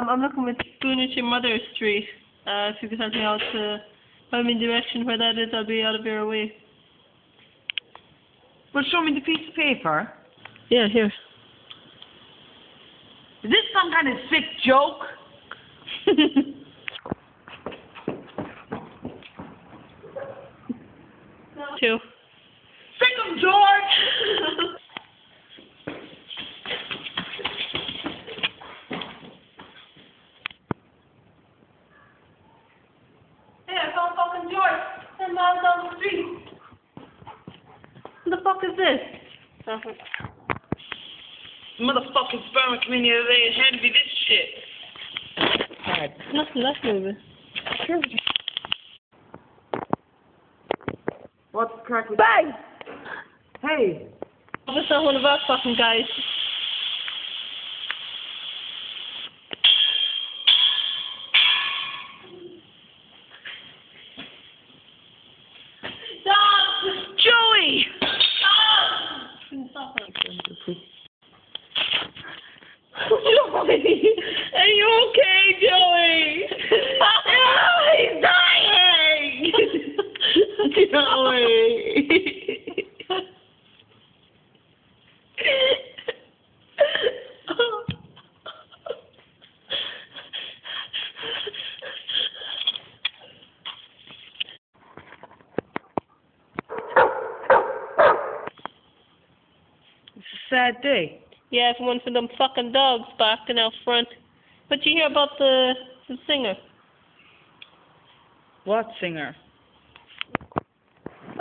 I'm looking with Spoonage Mother Street. If you could help me out to find me direction where that is, I'll be out of your way. Well, show me the piece of paper. Yeah, here. Is this some kind of sick joke? 2. Sick 'em, George! Hey, I found fucking George. 10 miles down the street. What the fuck is this? Motherfucking sperm came in the other day and handed me this shit. Alright, nothing left moving. Sure. What's the crack with Bang! Hey! That's not one of our fucking guys. Stop! Joey! Stop! Joey! Are you okay, Joey? He's dying! Joey! It's a sad day. Yeah, if one for them fucking dogs barking out front. But you hear about the singer? What singer?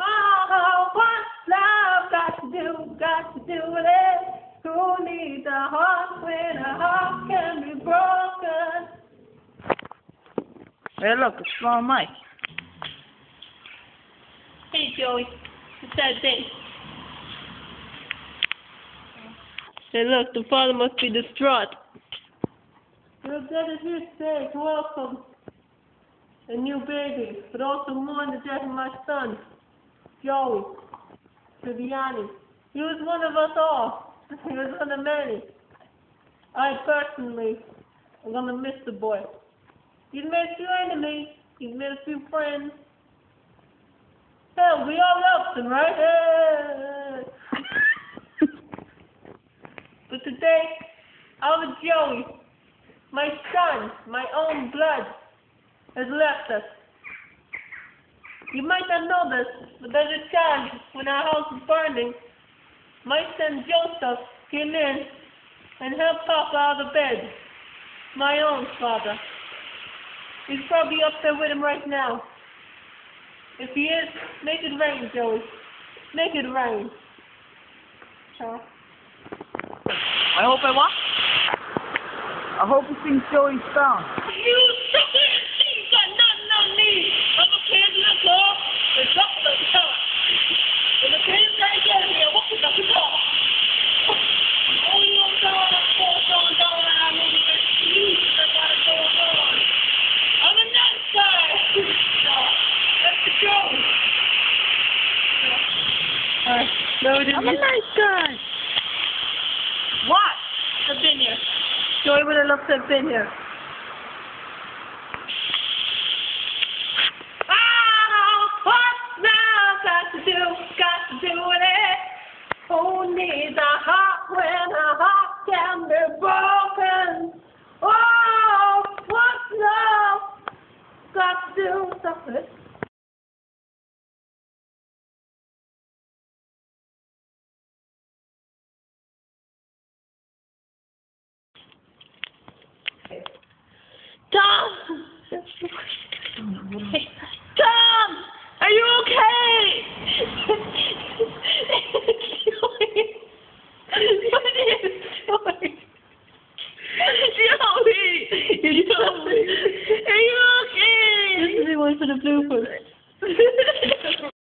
Oh, what's love got to do with it? Who needs a heart when a heart can be broken? Hey, look, it's small Mike. Hey, Joey. It's that day. Hey, look, the father must be distraught. Your dad is here today to welcome a new baby, but also mourn the death of my son, Joey, Triviani. He was one of us all. He was one of many. I personally am gonna miss the boy. He's made a few enemies. He's made a few friends. Hell, we all loved him, right? Hey. But today, our Joey, my son, my own blood, has left us. You might not know this, but there's a child when our house was burning. My son Joseph came in and helped Papa out of bed. My own father. He's probably up there with him right now. If he is, make it rain, Joey. Make it rain. I hope I what? I hope you sing Joey's song. You sucker! You got nothing on me! I'm a kid, look off! It's up to the top! And the kids ain't getting here, what was up the top? Oh, you don't know what I'm going down and I'm on the best news that's what is going on. I'm a nice guy! No, that's the joke! Alright, no, it isn't. I'm a nice guy. What? I've been here. Joey would have loved to have been here. Oh, what's love got to do with it? Who needs a heart when a heart can be broken? Oh, what's love got to do with it? Tom! Tom! Are you okay? Joey! What is Joey? Joey! Joey! Are you okay? This is the one for the bloopers.